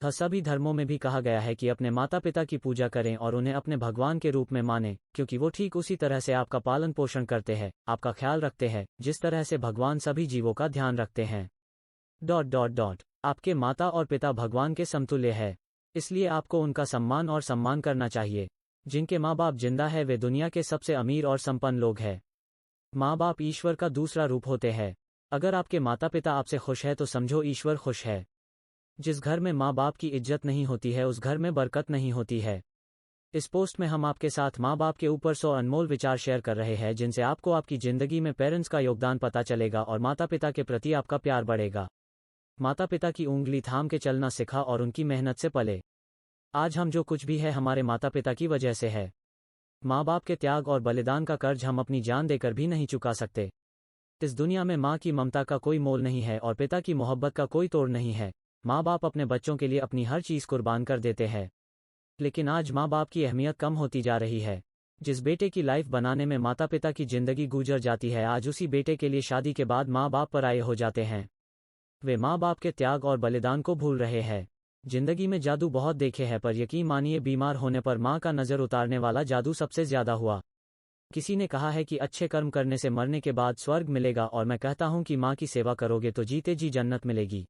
सभी धर्मों में भी कहा गया है कि अपने माता पिता की पूजा करें और उन्हें अपने भगवान के रूप में मानें, क्योंकि वो ठीक उसी तरह से आपका पालन पोषण करते हैं, आपका ख्याल रखते हैं, जिस तरह से भगवान सभी जीवों का ध्यान रखते हैं। आपके माता और पिता भगवान के समतुल्य है, इसलिए आपको उनका सम्मान करना चाहिए। जिनके माँ बाप जिंदा है वे दुनिया के सबसे अमीर और संपन्न लोग हैं। माँ बाप ईश्वर का दूसरा रूप होते हैं। अगर आपके माता पिता आपसे खुश है तो समझो ईश्वर खुश है। जिस घर में माँ बाप की इज्जत नहीं होती है उस घर में बरकत नहीं होती है। इस पोस्ट में हम आपके साथ माँ बाप के ऊपर 100 अनमोल विचार शेयर कर रहे हैं, जिनसे आपको आपकी जिंदगी में पेरेंट्स का योगदान पता चलेगा और माता पिता के प्रति आपका प्यार बढ़ेगा। माता पिता की उंगली थाम के चलना सिखा और उनकी मेहनत से पले। आज हम जो कुछ भी है हमारे माता पिता की वजह से है। माँ बाप के त्याग और बलिदान का कर्ज हम अपनी जान देकर भी नहीं चुका सकते। इस दुनिया में माँ की ममता का कोई मोल नहीं है और पिता की मोहब्बत का कोई तोड़ नहीं है। माँ बाप अपने बच्चों के लिए अपनी हर चीज़ कुर्बान कर देते हैं, लेकिन आज माँ बाप की अहमियत कम होती जा रही है। जिस बेटे की लाइफ बनाने में माता पिता की जिंदगी गुजर जाती है, आज उसी बेटे के लिए शादी के बाद माँ बाप पराये हो जाते हैं। वे माँ बाप के त्याग और बलिदान को भूल रहे हैं। जिंदगी में जादू बहुत देखे हैं, पर यकीन मानिए बीमार होने पर माँ का नज़र उतारने वाला जादू सबसे ज्यादा हुआ। किसी ने कहा है कि अच्छे कर्म करने से मरने के बाद स्वर्ग मिलेगा, और मैं कहता हूँ कि माँ की सेवा करोगे तो जीते जी जन्नत मिलेगी।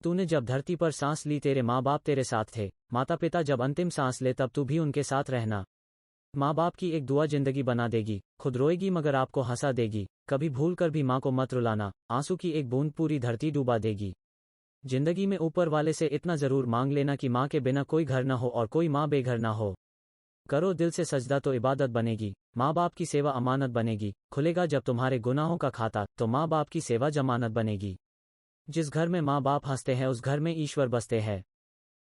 तूने जब धरती पर सांस ली तेरे माँ बाप तेरे साथ थे। माता पिता जब अंतिम सांस ले तब तू भी उनके साथ रहना। माँ बाप की एक दुआ जिंदगी बना देगी। खुद रोएगी मगर आपको हंसा देगी। कभी भूल कर भी माँ को मत रुलाना, आंसू की एक बूंद पूरी धरती डूबा देगी। जिंदगी में ऊपर वाले से इतना जरूर मांग लेना कि माँ के बिना कोई घर न हो और कोई माँ बेघर न हो। करो दिल से सजदा तो इबादत बनेगी। माँ बाप की सेवा अमानत बनेगी। खुलेगा जब तुम्हारे गुनाहों का खाता तो माँ बाप की सेवा जमानत बनेगी। जिस घर में माँ बाप हंसते हैं उस घर में ईश्वर बसते हैं।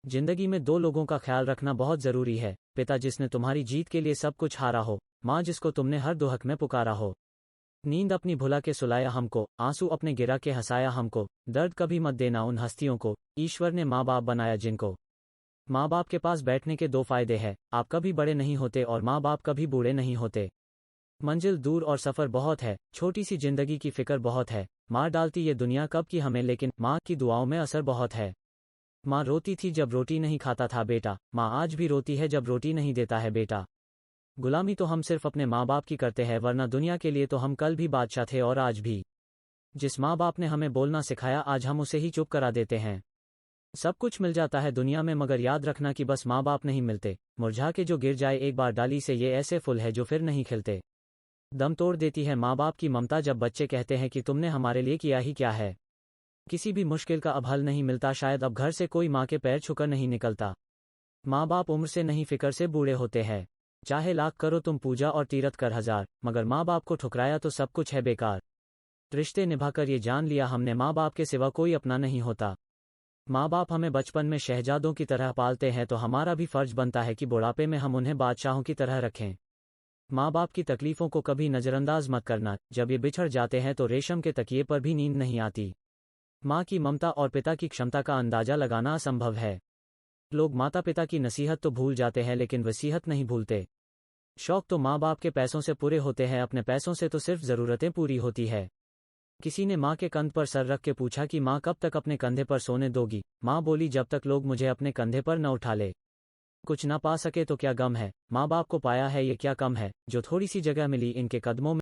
जिंदगी में दो लोगों का ख्याल रखना बहुत जरूरी है। पिता जिसने तुम्हारी जीत के लिए सब कुछ हारा हो, माँ जिसको तुमने हर दुहक में पुकारा हो। नींद अपनी भुला के सुलाया हमको, आंसू अपने गिरा के हंसाया हमको। दर्द कभी मत देना उन हस्तियों को, ईश्वर ने माँ बाप बनाया जिनको। माँ बाप के पास बैठने के दो फायदे हैं, आप कभी बड़े नहीं होते और माँ बाप कभी बूढ़े नहीं होते। मंजिल दूर और सफ़र बहुत है, छोटी सी जिंदगी की फिक्र बहुत है। मार डालती ये दुनिया कब की हमें, लेकिन माँ की दुआओं में असर बहुत है। माँ रोती थी जब रोटी नहीं खाता था बेटा, माँ आज भी रोती है जब रोटी नहीं देता है बेटा। गुलामी तो हम सिर्फ अपने माँ बाप की करते हैं, वरना दुनिया के लिए तो हम कल भी बादशाह थे और आज भी। जिस माँ बाप ने हमें बोलना सिखाया आज हम उसे ही चुप करा देते हैं। सब कुछ मिल जाता है दुनिया में, मगर याद रखना कि बस माँ बाप नहीं मिलते। मुरझा के जो गिर जाए एक बार डाली से, ये ऐसे फूल है जो फिर नहीं खिलते। दम तोड़ देती है माँ बाप की ममता जब बच्चे कहते हैं कि तुमने हमारे लिए किया ही क्या है। किसी भी मुश्किल का अब हल नहीं मिलता, शायद अब घर से कोई माँ के पैर छूकर नहीं निकलता। माँ बाप उम्र से नहीं फिक्र से बूढ़े होते हैं। चाहे लाख करो तुम पूजा और तीरथ कर हजार, मगर माँ बाप को ठुकराया तो सब कुछ है बेकार। रिश्ते निभाकर ये जान लिया हमने, माँ बाप के सिवा कोई अपना नहीं होता। माँ बाप हमें बचपन में शहजादों की तरह पालते हैं तो हमारा भी फर्ज बनता है कि बुढ़ापे में हम उन्हें बादशाहों की तरह रखें। माँ बाप की तकलीफों को कभी नज़रअंदाज मत करना, जब ये बिछड़ जाते हैं तो रेशम के तकिए पर भी नींद नहीं आती। माँ की ममता और पिता की क्षमता का अंदाजा लगाना असंभव है। लोग माता पिता की नसीहत तो भूल जाते हैं लेकिन वसीयत नहीं भूलते। शौक तो माँ बाप के पैसों से पूरे होते हैं, अपने पैसों से तो सिर्फ ज़रूरतें पूरी होती है। किसी ने माँ के कंध पर सर रख के पूछा कि माँ कब तक अपने कंधे पर सोने दोगी। माँ बोली जब तक लोग मुझे अपने कंधे पर न उठा ले। कुछ ना पा सके तो क्या गम है, माँ बाप को पाया है ये क्या कम है। जो थोड़ी सी जगह मिली इनके कदमों में